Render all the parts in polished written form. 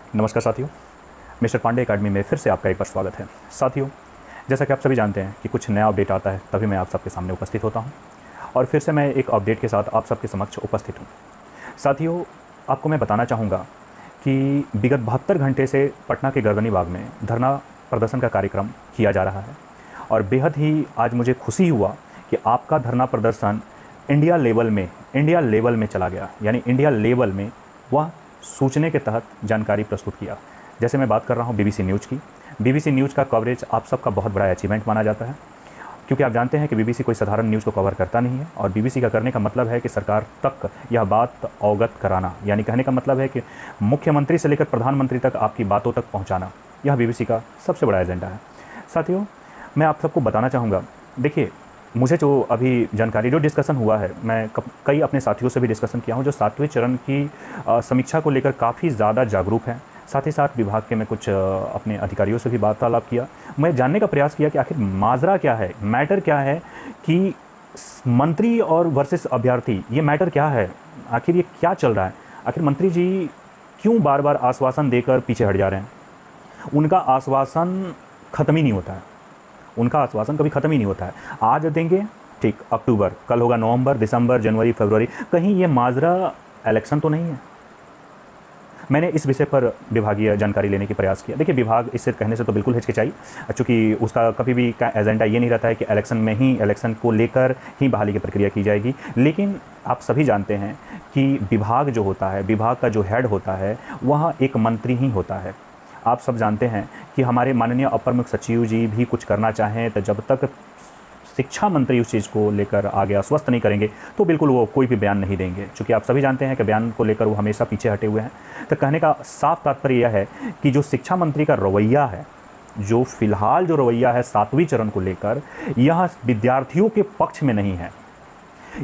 नमस्कार साथियों, mister Pandey academy में फिर से आपका एक बार स्वागत है। साथियों, जैसा कि आप सभी जानते हैं कि कुछ नया अपडेट आता है तभी मैं आप सबके सामने उपस्थित होता हूं और फिर से मैं एक अपडेट के साथ आप सबके समक्ष उपस्थित हूं। साथियों, आपको मैं बताना चाहूँगा कि विगत 72 घंटे से पटना के गर्दनी बाग में धरना प्रदर्शन का कार्यक्रम किया जा रहा है और बेहद ही आज मुझे खुशी हुआ कि आपका धरना प्रदर्शन इंडिया लेवल में चला गया, यानी इंडिया लेवल में वह सूचने के तहत जानकारी प्रस्तुत किया। जैसे मैं बात कर रहा हूँ बीबीसी न्यूज़ की। बीबीसी न्यूज़ का कवरेज आप सबका बहुत बड़ा अचीवमेंट माना जाता है, क्योंकि आप जानते हैं कि बीबीसी कोई साधारण न्यूज़ को कवर करता नहीं है और बीबीसी का करने का मतलब है कि सरकार तक यह बात अवगत कराना, यानी कहने का मतलब है कि मुख्यमंत्री से लेकर प्रधानमंत्री तक आपकी बातों तक पहुँचाना, यह बीबीसी का सबसे बड़ा एजेंडा है। साथियों, मैं आप सबको बताना चाहूँगा, देखिए मुझे जो अभी जानकारी जो डिस्कशन हुआ है, मैं कई अपने साथियों से भी डिस्कशन किया हूँ जो 7वें चरण की समीक्षा को लेकर काफ़ी ज़्यादा जागरूक हैं। साथ ही साथ विभाग के मैं कुछ अपने अधिकारियों से भी वार्तालाप किया। मैं जानने का प्रयास किया कि आखिर माजरा क्या है, मैटर क्या है कि मंत्री और वर्सेस अभ्यर्थी, ये मैटर क्या है, आखिर ये क्या चल रहा है, आखिर मंत्री जी क्यों बार बार आश्वासन देकर पीछे हट जा रहे हैं। उनका आश्वासन ख़त्म ही नहीं होता है, उनका आश्वासन कभी ख़त्म ही नहीं होता है। आज देंगे, ठीक, अक्टूबर, कल होगा नवंबर, दिसंबर, जनवरी, फरवरी, कहीं ये माजरा इलेक्शन तो नहीं है। मैंने इस विषय पर विभागीय जानकारी लेने की प्रयास किया। देखिए, विभाग इससे कहने से तो बिल्कुल हिचकिचाई, चूँकि उसका कभी भी का एजेंडा ये नहीं रहता है कि इलेक्शन को लेकर ही बहाली की प्रक्रिया की जाएगी। लेकिन आप सभी जानते हैं कि विभाग जो होता है, विभाग का जो हेड होता है, वह एक मंत्री ही होता है। आप सब जानते हैं कि हमारे माननीय अपर मुख्य सचिव जी भी कुछ करना चाहें तो जब तक शिक्षा मंत्री उस चीज़ को लेकर आगे आश्वस्त नहीं करेंगे तो बिल्कुल वो कोई भी बयान नहीं देंगे, क्योंकि आप सभी जानते हैं कि बयान को लेकर वो हमेशा पीछे हटे हुए हैं। तो कहने का साफ तात्पर्य यह है कि जो शिक्षा मंत्री का रवैया है, जो फिलहाल जो रवैया है 7वें चरण को लेकर, यह विद्यार्थियों के पक्ष में नहीं है।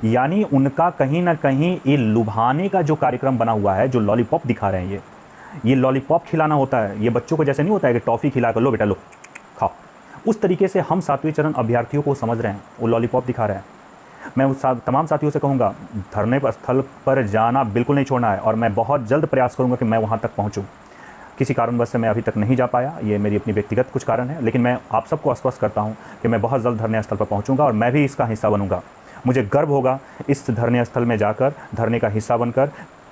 यानी उनका कहीं ना कहीं ये लुभाने का जो कार्यक्रम बना हुआ है, जो लॉलीपॉप दिखा रहे हैं, ये लॉलीपॉप खिलाना होता है। ये बच्चों को जैसे नहीं होता है कि टॉफ़ी खिला कर लो बेटा लो खाओ, उस तरीके से हम 7वें चरण अभ्यर्थियों को समझ रहे हैं, वो लॉलीपॉप दिखा रहे हैं। मैं उस तमाम साथियों से कहूँगा, धरने पर स्थल पर जाना बिल्कुल नहीं छोड़ना है और मैं बहुत जल्द प्रयास करूँगा कि मैं वहाँ तक पहुँचूँ। किसी कारणवश से मैं अभी तक नहीं जा पाया, ये मेरी अपनी व्यक्तिगत कुछ कारण है, लेकिन मैं आप सबको आश्वस्त करता हूँ कि मैं बहुत जल्द धरने स्थल पर पहुँचूँगा और मैं भी इसका हिस्सा बनूँगा। मुझे गर्व होगा इस धरने स्थल में जाकर, धरने का हिस्सा बनकर,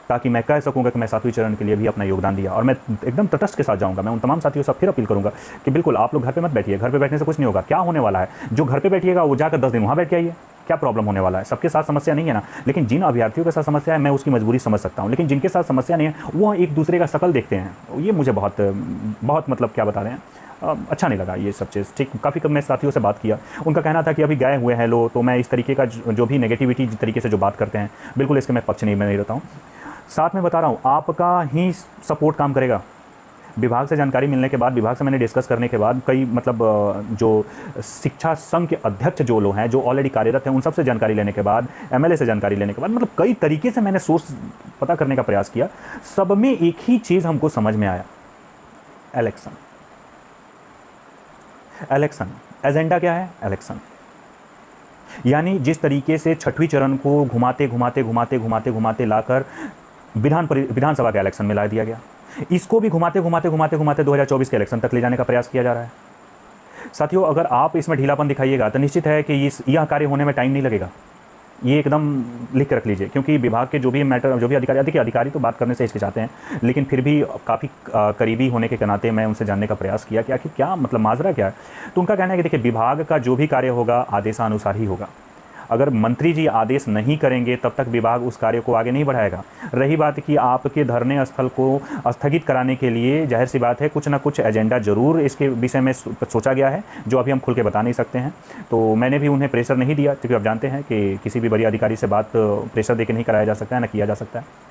ताकि मैं कह सकूंगा कि मैं 7वें चरण के लिए भी अपना योगदान दिया। और मैं एकदम तटस्थ के साथ जाऊंगा। मैं उन तमाम साथियों से फिर अपील करूंगा कि बिल्कुल आप लोग घर पे मत बैठिए, घर पे बैठने से कुछ नहीं होगा। क्या होने वाला है, जो घर पे बैठिएगा वो जाकर 10 दिन वहाँ बैठ के आइए, क्या प्रॉब्लम होने वाला है। सबके साथ समस्या नहीं है ना, लेकिन जिन अभ्यर्थियों के साथ समस्या है मैं उसकी मजबूरी समझ सकता हूँ, लेकिन जिनके साथ समस्या नहीं है वो एक दूसरे का शकल देखते हैं, ये मुझे बहुत मतलब क्या बता रहे हैं, अच्छा नहीं लगा ये सब चीज़। ठीक, काफ़ी कम मैं साथियों से बात किया, उनका कहना था कि अभी गए हुए हैं लोग, तो मैं इस तरीके का जो भी नेगेटिविटी तरीके से जो बात करते हैं, बिल्कुल इसके मैं पक्ष नहीं रहता हूँ। साथ में बता रहा हूँ, आपका ही सपोर्ट काम करेगा। विभाग से जानकारी मिलने के बाद, विभाग से मैंने डिस्कस करने के बाद, कई मतलब जो शिक्षा संघ के अध्यक्ष जो लोग हैं, जो ऑलरेडी कार्यरत हैं, उन सब से जानकारी लेने के बाद, एमएलए से जानकारी लेने के बाद, मतलब कई तरीके से मैंने सोच पता करने का प्रयास किया। सब में एक ही चीज़ हमको समझ में आया, इलेक्शन। एजेंडा क्या है? इलेक्शन। यानी जिस तरीके से 6वें चरण को घुमाते लाकर विधानसभा के इलेक्शन में ला दिया गया, इसको भी घुमाते 2024 के इलेक्शन तक ले जाने का प्रयास किया जा रहा है। साथियों, अगर आप इसमें ढीलापन दिखाइएगा तो निश्चित है कि यह कार्य होने में टाइम नहीं लगेगा। ये एकदम लिख के रख लीजिए, क्योंकि विभाग के जो भी मैटर, जो भी अधिकारी, देखिए अधिकारी तो बात करने से हिचकिचाते हैं, लेकिन फिर भी काफ़ी करीबी होने के नाते मैं उनसे जानने का प्रयास किया कि आखिर क्या मतलब माजरा क्या है। तो उनका कहना है कि देखिए, विभाग का जो भी कार्य होगा आदेशानुसार ही होगा। अगर मंत्री जी आदेश नहीं करेंगे तब तक विभाग उस कार्य को आगे नहीं बढ़ाएगा। रही बात कि आपके धरने स्थल को स्थगित कराने के लिए जाहिर सी बात है कुछ ना कुछ एजेंडा ज़रूर इसके विषय में सोचा गया है, जो अभी हम खुल के बता नहीं सकते हैं। तो मैंने भी उन्हें प्रेशर नहीं दिया, क्योंकि आप जानते हैं कि किसी भी बड़ी अधिकारी से बात प्रेशर देकर नहीं कराया जा सकता है, ना किया जा सकता है।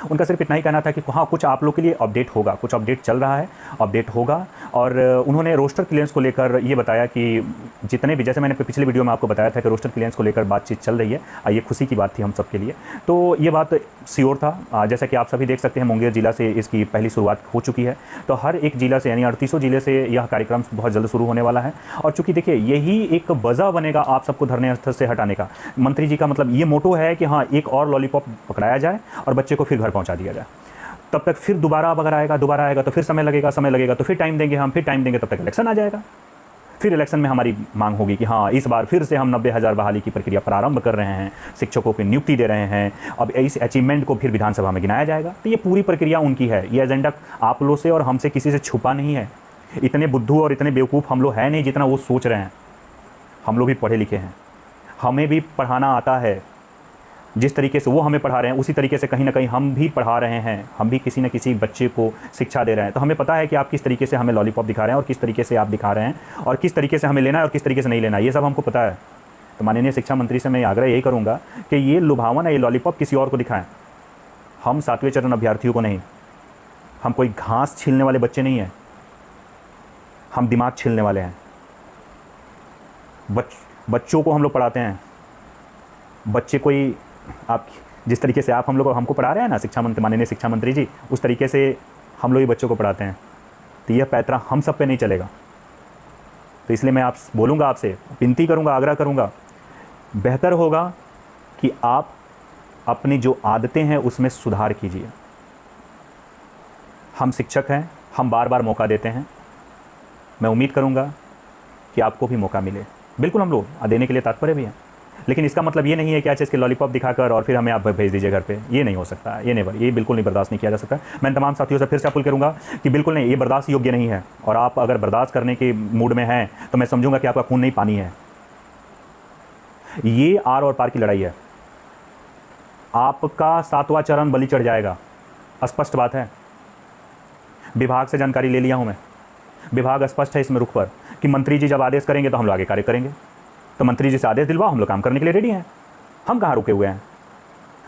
उनका सिर्फ इतना ही कहना था कि हाँ, कुछ आप लोग के लिए अपडेट होगा, कुछ अपडेट चल रहा है, अपडेट होगा। और उन्होंने रोस्टर क्लियरेंस को लेकर ये बताया कि जितने भी, जैसे मैंने पिछले वीडियो में आपको बताया था कि रोस्टर क्लियरेंस को लेकर बातचीत चल रही है, ये खुशी की बात थी हम सब के लिए। तो ये बात श्योर था। जैसा कि आप सभी देख सकते हैं, मुंगेर जिला से इसकी पहली शुरुआत हो चुकी है। तो हर एक जिला से, यानी 38 जिले से यह कार्यक्रम बहुत जल्द शुरू होने वाला है। और चूँकि देखिए, यही एक वजह बनेगा आप सबको धरने स्थल से हटाने का। मंत्री जी का मतलब ये मोटो है कि हाँ, एक और लॉलीपॉप पकड़ाया जाए और बच्चे को फिर घर पहुँचा दिया जाए। तब तक फिर दोबारा अब अगर दोबारा आएगा तो फिर समय लगेगा तो फिर टाइम देंगे हम, फिर टाइम देंगे तब तक इलेक्शन आ जाएगा। फिर इलेक्शन में हमारी मांग होगी कि हाँ इस बार फिर से हम 90,000 बहाली की प्रक्रिया प्रारंभ कर रहे हैं, शिक्षकों की नियुक्ति दे रहे हैं, अब इस अचीवमेंट को फिर विधानसभा में गिनाया जाएगा। तो ये पूरी प्रक्रिया उनकी है, ये एजेंडा आप लोगों से और हमसे किसी से छुपा नहीं है। इतने बुद्धू और इतने बेवकूफ़ हम लोग हैं नहीं जितना वो सोच रहे हैं। हम लोग भी पढ़े लिखे हैं, हमें भी पढ़ाना आता है। जिस तरीके से वो हमें पढ़ा रहे हैं उसी तरीके से कहीं ना कहीं हम भी पढ़ा रहे हैं, हम भी किसी न किसी बच्चे को शिक्षा दे रहे हैं। तो हमें पता है कि आप किस तरीके से हमें लॉलीपॉप दिखा रहे हैं और किस तरीके से आप दिखा रहे हैं और किस तरीके से हमें लेना है और किस तरीके से नहीं लेना है, ये सब हमको पता है। तो माननीय शिक्षा मंत्री से मैं आग्रह यही करूँगा कि ये लुभावन है, ये लॉलीपॉप किसी और को दिखाएं, हम 7वें चरण अभ्यर्थियों को नहीं। हम कोई घास छीलने वाले बच्चे नहीं हैं, हम दिमाग छीलने वाले हैं। बच्चों को हम लोग पढ़ाते हैं। बच्चे कोई आप जिस तरीके से आप हम लोग हमको पढ़ा रहे हैं ना शिक्षा मंत्री, माननीय शिक्षा मंत्री जी, उस तरीके से हम लोग ही बच्चों को पढ़ाते हैं। तो यह पैतरा हम सब पे नहीं चलेगा। तो इसलिए मैं बोलूँगा, आपसे विनती करूँगा, आग्रह करूँगा, बेहतर होगा कि आप अपनी जो आदतें हैं उसमें सुधार कीजिए। हम शिक्षक हैं, हम बार बार मौका देते हैं। मैं उम्मीद करूँगा कि आपको भी मौका मिले। बिल्कुल हम लोग देने के लिए तात्पर्य भी हैं, लेकिन इसका मतलब ये नहीं है कि आज इसके लॉलीपॉप दिखाकर और फिर हमें आप भेज दीजिए घर पे। ये नहीं हो सकता, ये बिल्कुल नहीं बर्दाश्त नहीं किया जा सकता। मैं तमाम साथियों से फिर से अपील करूंगा कि बिल्कुल नहीं, ये बर्दाश्त योग्य नहीं है। और आप अगर बर्दाश्त करने के मूड में हैं तो मैं समझूंगा कि आपका खून नहीं पानी है। ये आर और पार की लड़ाई है। आपका 7वां चरण बलि चढ़ जाएगा, स्पष्ट बात है। विभाग से जानकारी ले लिया हूं मैं, विभाग स्पष्ट है इसमें रुख पर कि मंत्री जी जब आदेश करेंगे तो हम लोग आगे कार्य करेंगे। तो मंत्री जी से आदेश दिलवाओ, हम लोग काम करने के लिए रेडी हैं। हम कहाँ रुके हुए हैं?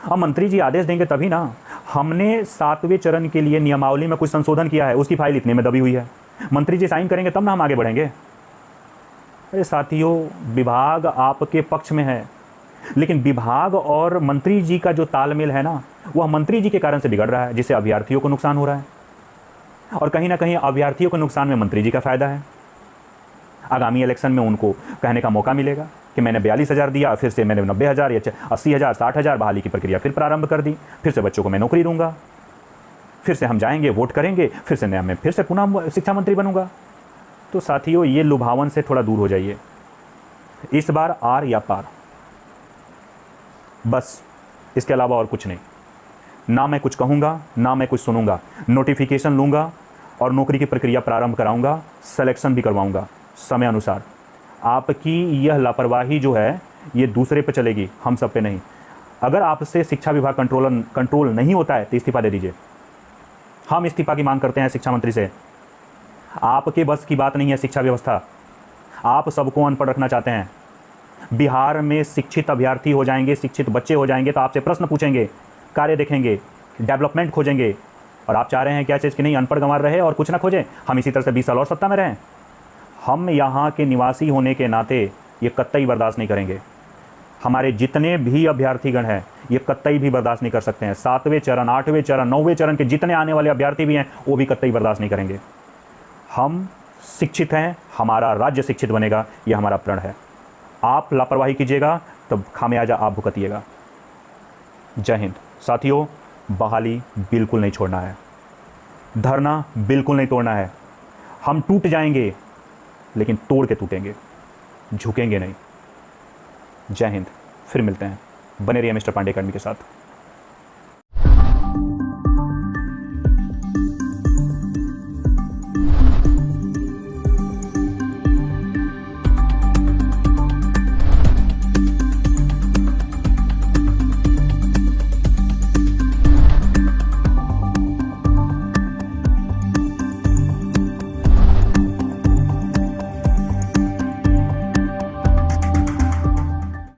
अब मंत्री जी आदेश देंगे तभी ना। हमने 7वें चरण के लिए नियमावली में कुछ संशोधन किया है, उसकी फाइल इतने में दबी हुई है। मंत्री जी साइन करेंगे तब ना हम आगे बढ़ेंगे। अरे साथियों, विभाग आपके पक्ष में है, लेकिन विभाग और मंत्री जी का जो तालमेल है ना, वह मंत्री जी के कारण से बिगड़ रहा है, जिससे अभ्यर्थियों को नुकसान हो रहा है। और कहीं ना कहीं अभ्यर्थियों के नुकसान में मंत्री जी का फायदा है। आगामी इलेक्शन में उनको कहने का मौका मिलेगा कि मैंने 42,000 दिया, फिर से मैंने 90,000 या 80,000 60,000 बहाली की प्रक्रिया फिर प्रारंभ कर दी, फिर से बच्चों को मैं नौकरी दूंगा, फिर से हम जाएंगे वोट करेंगे, फिर से मैं फिर से पुनः शिक्षा मंत्री बनूंगा। तो साथियों, ये लुभावन से थोड़ा दूर हो जाइए। इस बार आर या पार, बस इसके अलावा और कुछ नहीं। ना मैं कुछ कहूँगा, ना मैं कुछ सुनूंगा। नोटिफिकेशन लूँगा और नौकरी की प्रक्रिया प्रारंभ कराऊंगा, सिलेक्शन भी करवाऊंगा समय अनुसार। आपकी यह लापरवाही जो है ये दूसरे पे चलेगी, हम सब पे नहीं। अगर आपसे शिक्षा विभाग कंट्रोल नहीं होता है तो इस्तीफा दे दीजिए। हम इस्तीफा की मांग करते हैं शिक्षा मंत्री से। आपके बस की बात नहीं है शिक्षा व्यवस्था। आप सबको अनपढ़ रखना चाहते हैं। बिहार में शिक्षित अभ्यर्थी हो जाएंगे, शिक्षित बच्चे हो जाएंगे तो आपसे प्रश्न पूछेंगे, कार्य देखेंगे, डेवलपमेंट खोजेंगे। और आप चाह रहे हैं क्या चीज़ कि नहीं, अनपढ़ गंवार रहे और कुछ ना खोजें, हम इसी तरह से 20 साल और सत्ता में रहें। हम यहाँ के निवासी होने के नाते ये कतई बर्दाश्त नहीं करेंगे। हमारे जितने भी अभ्यर्थीगण हैं ये कतई भी बर्दाश्त नहीं कर सकते हैं। 7वें चरण, 8वें चरण, 9वें चरण के जितने आने वाले अभ्यर्थी भी हैं वो भी कतई बर्दाश्त नहीं करेंगे। हम शिक्षित हैं, हमारा राज्य शिक्षित बनेगा, यह हमारा प्रण है। आप लापरवाही कीजिएगा तब खामियाजा आप भुगतिएगा। जय हिंद। साथियों, बहाली बिल्कुल नहीं छोड़ना है, धरना बिल्कुल नहीं तोड़ना है। हम टूट जाएंगे लेकिन तोड़ के टूटेंगे, झुकेंगे नहीं। जय हिंद। फिर मिलते हैं, बने रहिए मिस्टर पांडे अकेडमी के साथ।